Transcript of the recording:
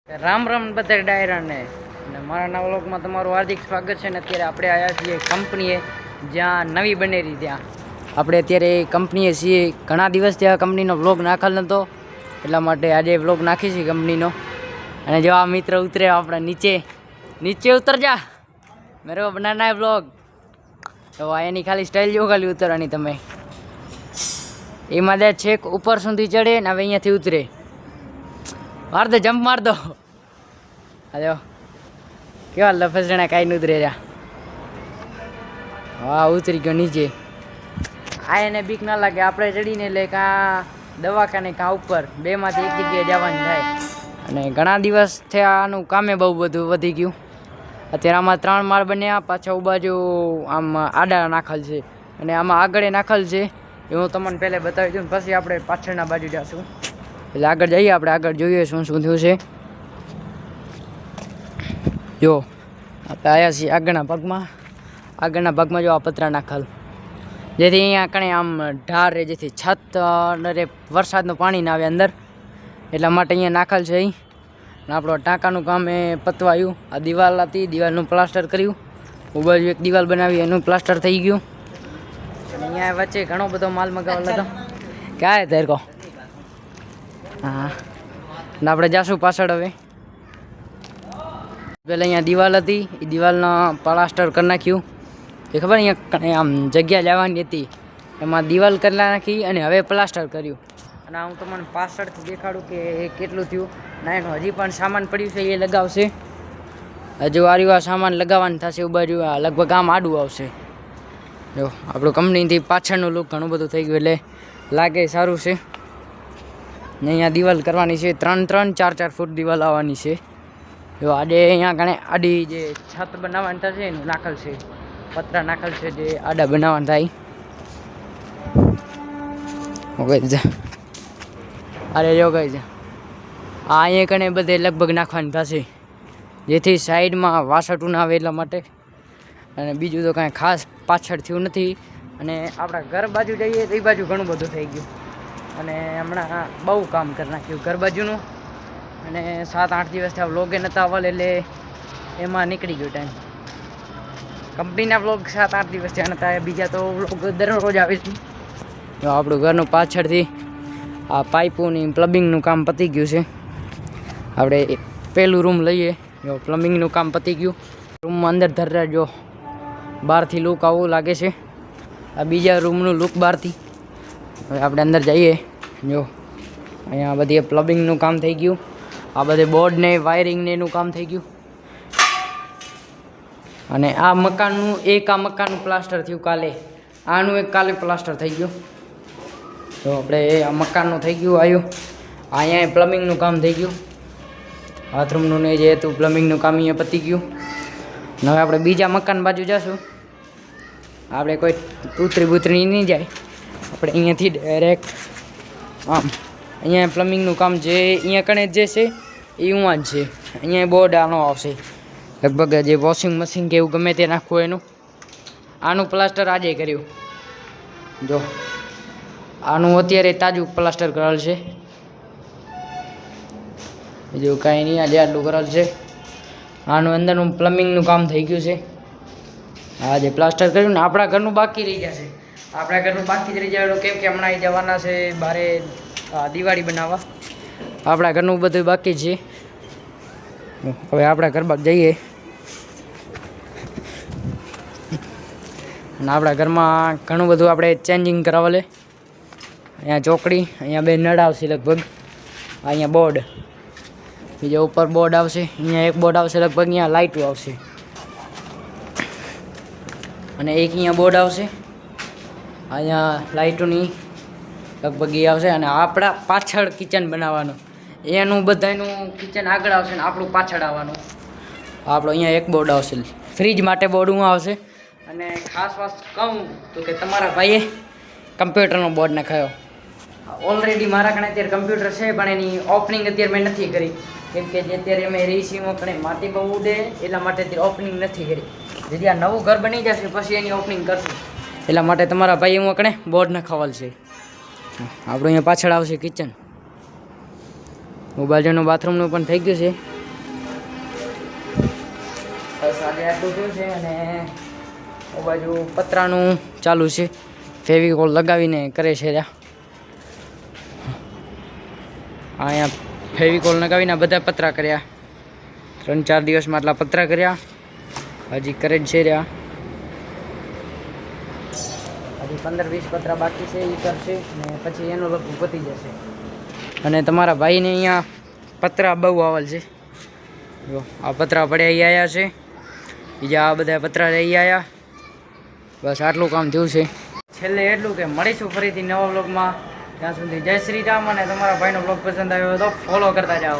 રામ રામ બધા ડાયરાને અને મારા નવા વ્લોગમાં તમારું હાર્દિક સ્વાગત છે. ને અત્યારે આપણે આવ્યા છીએ કંપનીએ, જ્યાં નવી બનેલી ત્યાં આપણે અત્યારે કંપનીએ છીએ. ઘણા દિવસથી આ કંપનીનો વ્લોગ નાખેલ નહોતો, એટલા માટે આજે વ્લોગ નાખી છે કંપનીનો. અને જો આ મિત્ર ઉતરે આપણે નીચે ઉતર જા મેરો બનાના વ્લોગ. તો એની ખાલી સ્ટાઇલ જો ખાલી ઉતરવાની તમે, એમાં દે છેક ઉપર સુધી ચડે ને હવે અહીંયાથી ઉતરે. માર દો, જમ્પ માર દો. હલો, કેવા લફસણા કાંઈ ઉતરે જા. હા, ઉતરી ગયો નીચે. આ એને બીક ના લાગે, આપણે ચડીને એટલે કાં દવાખાને કાં ઉપર, બેમાંથી એક જગ્યાએ જવાનું થાય. અને ઘણા દિવસ થયા આનું કામે બહુ બધું વધી ગયું. અત્યારે આમાં 3 માળ બન્યા, પાછા બાજુ આમ આડા નાખેલ છે અને આમાં આગળ નાખેલ છે. એ હું તમને પહેલાં બતાવી દઉં, પછી આપણે પાછળના બાજુ જઈશું. એટલે આગળ જઈએ, આપણે આગળ જોઈએ શું શું થયું છે. જો આપણે આવ્યા છીએ આગળના ભાગમાં જો આ પતરા નાખેલ, જેથી અહીંયા કણે આમ ઢાર રહે, જેથી છત રે વરસાદનું પાણી ના આવે અંદર, એટલા માટે અહીંયા નાખેલ છે. અહીં આપણો ટાંકાનું કામ એ પતવાયું. આ દિવાલ હતી, દિવાલનું પ્લાસ્ટર કર્યું. બાજુ એક દિવાલ બનાવી, એનું પ્લાસ્ટર થઈ ગયું. અને અહીંયા વચ્ચે ઘણો બધો માલ મગાવેલો હતો. ક્યાં હે તેરકો? હા, અને આપણે જાશું પાછળ. હવે પહેલાં અહીંયા દિવાલ હતી, એ દિવાલના પ્લાસ્ટર કરી નાખ્યું. એ ખબર અહીંયા આમ જગ્યા લેવાની હતી, એમાં દિવાલ કરી નાખી અને હવે પ્લાસ્ટર કર્યું. અને હું તમને પાછળથી દેખાડું કે કેટલું થયું. ના, એનું હજી પણ સામાન પડ્યું છે, એ લગાવશે. હજુ આ સામાન લગાવવાનું થશે. એ બાજુ લગભગ આમ આડું આવશે. જો આપણું કંપનીથી પાછળનું લુક ઘણું બધું થઈ ગયું, એટલે લાગે સારું છે. ને અહીંયા દિવાલ કરવાની છે, 3-4 ફૂટ દિવાલ આવવાની છે. જો આજે અહીંયા ઘણે આડી જે છત બનાવવાની થશે એનું નાખેલ છે, પતરા નાખેલ છે, જે આડા બનાવવાનું થાય. અરે જો કઈ છે, આ અહીંયા કણે બધે લગભગ નાખવાની થશે, જેથી સાઈડમાં વાસઠું ના આવે એટલા માટે. અને બીજું તો કાંઈ ખાસ પાછળ થયું નથી. અને આપણા ઘર બાજુ જઈએ તો એ બાજુ ઘણું બધું થઈ ગયું. અને હમણાં બહુ કામ કરી નાખ્યું ઘર બાજુનું. અને 7-8 દિવસથી આ વ્લોગે નહોતા આવલ, એટલે એમાં નીકળી ગયો ટાઈમ. કંપનીના વ્લોગ 7-8 દિવસથી નહોતા, બીજા તો વ્લોગ દરરોજ આવે છે. જો આપણું ઘરનું પાછળથી આ પાઇપોની પ્લમ્બિંગનું કામ પતી ગયું છે. આપણે પહેલું રૂમ લઈએ, જો પ્લમ્બિંગનું કામ પતી ગયું. રૂમમાં અંદર ધર્યા, જો બહારથી લુક આવું લાગે છે. આ બીજા રૂમનું લુક બહારથી. હવે આપણે અંદર જઈએ. જો અહીંયા બધી પ્લમ્બિંગનું કામ થઈ ગયું. આ બધે બોર્ડને વાયરિંગને એનું કામ થઈ ગયું. અને આ મકાનનું પ્લાસ્ટર થયું કાલે. આનું એક કાલે પ્લાસ્ટર થઈ ગયું. તો આપણે આ મકાનનું થઈ ગયું આવ્યું. અહીંયા પ્લમ્બિંગનું કામ થઈ ગયું. બાથરૂમનું ને જે હતું પ્લમ્બિંગનું કામ અહીંયા પતી ગયું. અને હવે આપણે બીજા મકાન બાજુ જઈશું. આપણે કોઈ ઉતરી નહીં જાય, આપણે અહીંયાથી ડાયરેક્ટ આમ અહીંયા પ્લમ્બિંગનું કામ જે અહીંયા કણે જે છે એ જ છે. અહીંયા બોર્ડ આનો આવશે લગભગ, જે વોશિંગ મશીન કે એવું ગમે તે નાખવું એનું. આનું પ્લાસ્ટર આજે કર્યું. જો આનું અત્યારે તાજું પ્લાસ્ટર કરેલ છે. બીજું કાંઈ નહીં, આજે આટલું કરેલ છે. આનું અંદરનું પ્લમ્બિંગનું કામ થઈ ગયું છે. આ જે પ્લાસ્ટર કર્યું ને, આપણા ઘરનું બાકી રહી જશે. આપણા ઘરનું બાકી જ રહી જવાનું, કેમ કે હમણાં એ જવાના છે બારે દિવાળી બનાવવા. આપણા ઘરનું બધું બાકી છે. હવે આપણા ઘર બાદ જઈએ. અને આપણા ઘરમાં ઘણું બધું આપણે ચેન્જિંગ કરાવવા લે. અહીંયા ચોકડી, અહીંયા 2 નળ આવશે લગભગ. અહીંયા બોર્ડ, બીજા ઉપર બોર્ડ આવશે. અહીંયા એક બોર્ડ આવશે લગભગ, અહીંયા લાઇટો આવશે. અને એક અહીંયા બોર્ડ આવશે, અહીંયા લાઇટોની લગભગ એ આવશે. અને આપણા પાછળ કિચન બનાવવાનું, એનું બધાનું કિચન આગળ આવશે ને આપણું પાછળ આવવાનું. આપણો અહીંયા એક બોર્ડ આવશે, ફ્રીજ માટે બોર્ડ આવશે. અને ખાસ વાત કહું તો કે તમારા ભાઈએ કમ્પ્યુટરનો બોર્ડ નખાયો. ઓલરેડી મારા કણે અત્યારે કમ્પ્યુટર છે, પણ એની ઓપનિંગ અત્યારે મેં નથી કરી, કેમ કે જે અત્યારે અમે રેસીમાં કણે માટી બહુ ઉડે, એટલા માટે અત્યારે ઓપનિંગ નથી કરી. જેથી આ નવું ઘર બની જશે પછી એની ઓપનિંગ કરશું. એટલા માટે તમારા ભાઈ હું કણે બોર્ડ નખાવેલ છે. આપણું અહીંયા પાછળ આવશે કિચન. બાજુનું બાથરૂમનું પણ થઈ ગયું છે. બસ આજે આટલું થયું છે અને આ બાજુ પતરાનું ચાલુ છે, ફેવિકોલ લગાવીને કરે છે રહ્યા. અહીંયા ફેવિકોલ લગાવીને બધા પતરા કર્યા, 3-4 દિવસમાં આટલા પતરા કર્યા. હજી કરે જ છે રહ્યા, હજી 15-20 પતરા બાકી છે, એ કરશે ને પછી એનું લગભગ પતી જશે. અને તમારા ભાઈને અહીંયા પતરા બહુ આવેલ છે. જો આ પતરા પડ્યા આવ્યા છે, બીજા આ બધા પતરા રહી આવ્યા. બસ આટલું કામ થયું છે. છેલ્લે એટલું કે મળીશું ફરીથી નવા વ્લોગમાં. ત્યાં સુધી જય શ્રી રામ. અને તમારા ભાઈનો વ્લોગ પસંદ આવ્યો તો ફોલો કરતા જાઓ.